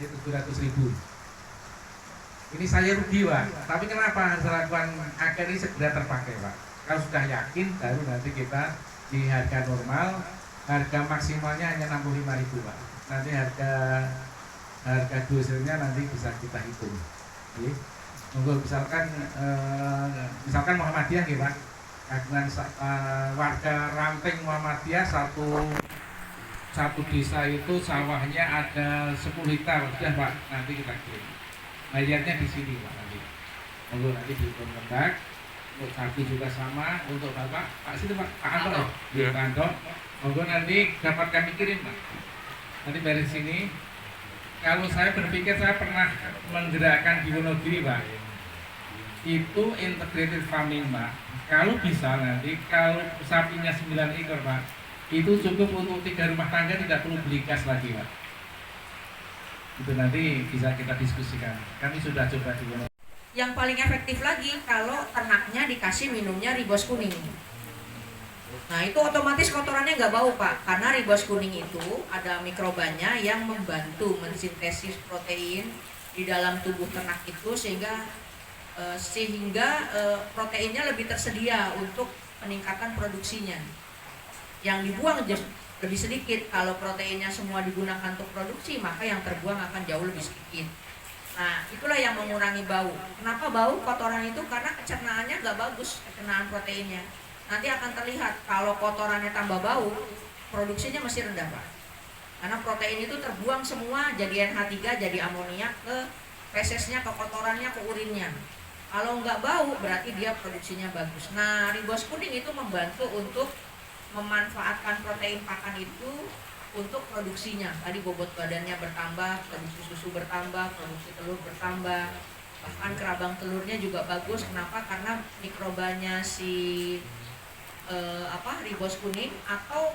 Itu 700.000. Ini saya rugi Pak, tapi kenapa harus lakukan agar ini segera terpakai Pak? Kalau sudah yakin baru nanti kita di harga normal, harga maksimalnya hanya 65.000 Pak. Nanti harga dosernya nanti bisa kita hitung. Oke. Untuk misalkan Muhammadiyah ya Pak, dengan warga Ranting Muhammadiyah satu desa itu sawahnya ada 10 hektar sudah Pak, nanti kita kirim. Bayarnya di sini Pak nanti. Monggo nanti dihitung tebak. Untuk sapi juga sama, untuk Bapak, Pak situ Pak, Pak Anto ya, Pak Anto. Monggo nanti dapat kami kirim Pak. Nanti dari sini. Kalau saya berpikir saya pernah menggerakkan di Wonogiri Pak. Itu integrated farming Pak. Kalau bisa nanti, kalau sapinya 9 ekor Pak, itu cukup untuk 3 rumah tangga, tidak perlu beli gas lagi Pak. Itu nanti bisa kita diskusikan. Kami sudah coba di Wonogiri. Yang paling efektif lagi kalau ternaknya dikasih minumnya ribos kuning. Nah itu otomatis kotorannya nggak bau Pak, karena ribos kuning itu ada mikrobanya yang membantu mensintesis protein di dalam tubuh ternak itu sehingga proteinnya lebih tersedia untuk peningkatan produksinya. Yang dibuang lebih sedikit. Kalau proteinnya semua digunakan untuk produksi, maka yang terbuang akan jauh lebih sedikit. Nah itulah yang mengurangi bau. Kenapa bau kotoran itu? Karena pencernaannya nggak bagus, pencernaan proteinnya. Nanti akan terlihat kalau kotorannya tambah bau, produksinya masih rendah Pak. Karena protein itu terbuang semua jadi NH3, jadi amoniak ke fesesnya, ke kotorannya, ke urinnya. Kalau nggak bau berarti dia produksinya bagus. Nah ribos kuning itu membantu untuk memanfaatkan protein pakan itu untuk produksinya. Tadi bobot badannya bertambah, produksi susu bertambah, produksi telur bertambah. Bahkan kerabang telurnya juga bagus. Kenapa? Karena mikrobanya ribos kuning atau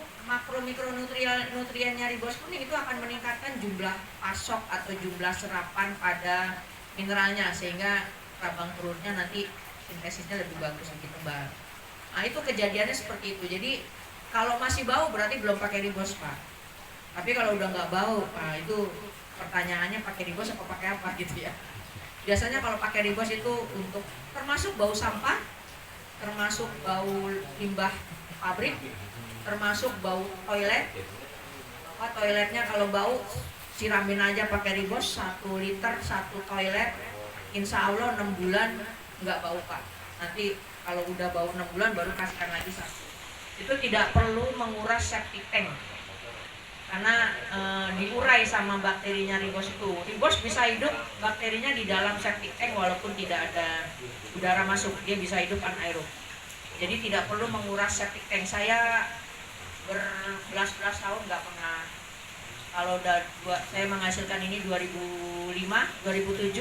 nutriennya ribos kuning itu akan meningkatkan jumlah pasok atau jumlah serapan pada mineralnya sehingga kerabang telurnya nanti sintesisnya lebih bagus, lebih tebal. Nah itu kejadiannya seperti itu. Jadi kalau masih bau berarti belum pakai ribos Pak. Tapi kalau udah nggak bau, nah itu pertanyaannya pakai ribos atau pakai apa gitu ya. Biasanya kalau pakai ribos itu untuk termasuk bau sampah, termasuk bau limbah pabrik, termasuk bau toilet. Toiletnya kalau bau siramin aja pakai ribos 1 liter 1 toilet, insya Allah 6 bulan nggak bau Pak. Nanti kalau udah bau 6 bulan baru kasihkan lagi 1. Itu tidak perlu menguras septic tank karena diurai sama bakterinya ribos itu. Ribos bisa hidup bakterinya di dalam septic tank walaupun tidak ada udara masuk, dia bisa hidup anaerob. Jadi tidak perlu menguras septic tank. Saya berbelas-belas tahun nggak pernah. Kalau saya menghasilkan ini 2005, 2007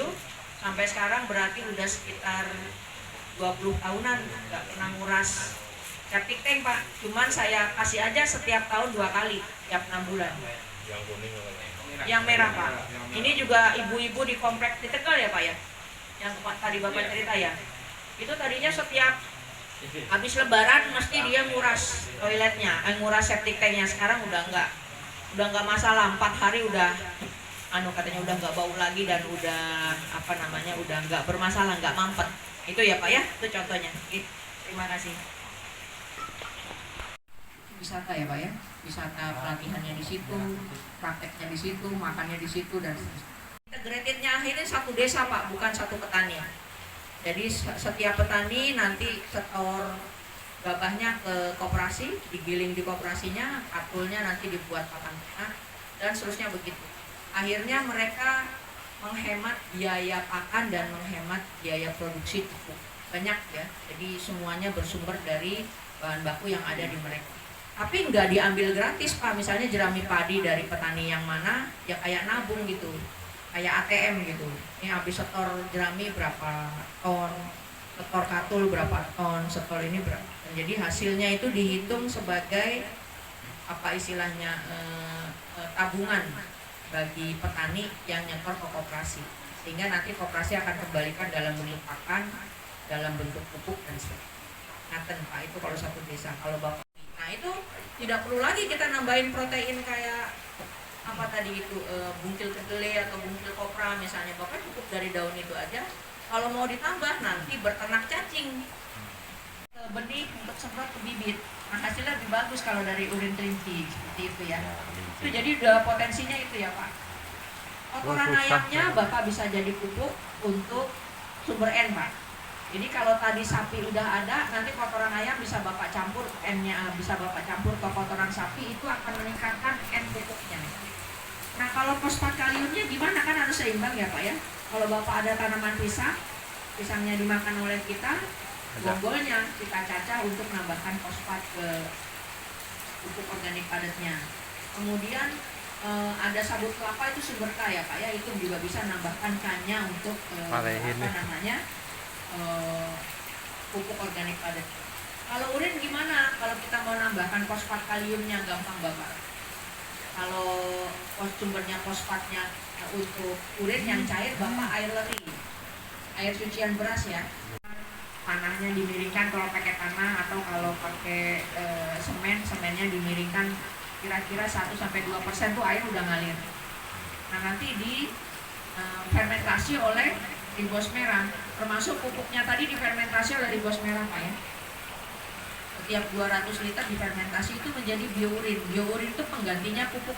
sampai sekarang berarti udah sekitar 20 tahunan nggak pernah nguras septic tank Pak. Cuman saya kasih aja setiap tahun 2 kali, tiap 6 bulan. Yang kuning Yang merah Pak. Ini juga ibu-ibu di komplek di Tegal ya Pak ya. Yang tadi Bapak cerita ya. Itu tadinya setiap habis lebaran mesti dia nguras toiletnya, nguras septic tanknya. Sekarang udah nggak masalah, 4 hari udah katanya udah nggak bau lagi dan udah udah nggak bermasalah, nggak mampet. Itu ya Pak ya, itu contohnya. Oke, terima kasih. Wisata ya Pak ya, wisata pelatihannya di situ, prakteknya di situ, makannya di situ dan integratednya akhirnya satu desa Pak, bukan satu petani. Jadi setiap petani nanti setor gabahnya ke koperasi, digiling di koperasinya, katulnya nanti dibuat pakan ternak dan seterusnya begitu. Akhirnya mereka menghemat biaya pakan dan menghemat biaya produksi pupuk banyak ya. Jadi semuanya bersumber dari bahan baku yang ada di mereka. Tapi nggak diambil gratis Pak. Misalnya jerami padi dari petani yang mana ya kayak nabung gitu, kayak ATM gitu. Ini habis setor jerami berapa ton, setor katul berapa ton, setor ini berapa. Jadi hasilnya itu dihitung sebagai tabungan bagi petani yang nyetor ke koperasi, sehingga nanti koperasi akan kembalikan dalam bentuk pakan, dalam bentuk pupuk dan sebagainya. Ngaten Pak, itu kalau satu desa. Kalau Bapak, nah itu tidak perlu lagi kita nambahin protein kayak apa tadi itu bungkil kedelai atau bungkil kopra misalnya, Bapak cukup dari daun itu aja. Kalau mau ditambah nanti berternak cacing, benih untuk semprot ke bibit. Nah, hasilnya lebih bagus kalau dari urin kelinci seperti itu ya. Itu jadi udah potensinya itu ya Pak. Kotoran ayamnya Bapak bisa jadi pupuk untuk sumber N Pak. Jadi kalau tadi sapi udah ada, nanti kotoran ayam bisa Bapak campur N-nya, bisa Bapak campur ke kotoran sapi, itu akan meningkatkan N pupuknya. Nah kalau fosfat kaliumnya gimana, kan harus seimbang ya Pak ya. Kalau Bapak ada tanaman pisang, pisangnya dimakan oleh kita, bonggolnya kita cacah untuk menambahkan fosfat ke pupuk organik padatnya. Kemudian ada sabut kelapa, itu sumber K ya Pak ya, itu juga bisa menambahkan K-nya untuk pupuk organik padat. Kalau urin gimana? Kalau kita mau nambahkan fosfat kaliumnya gampang Bapak. Kalau sumbernya fosfatnya untuk urin yang cair, Bapak air leri, air cucian beras ya. Tanahnya dimiringkan kalau pakai tanah, atau kalau pakai semennya dimiringkan kira-kira 1-2% tuh air udah ngalir. Nah nanti di fermentasi oleh ribosmera, termasuk pupuknya tadi difermentasi oleh ribosmera Pak ya. Setiap 200 liter difermentasi itu menjadi biourin. Biourin itu penggantinya pupuk.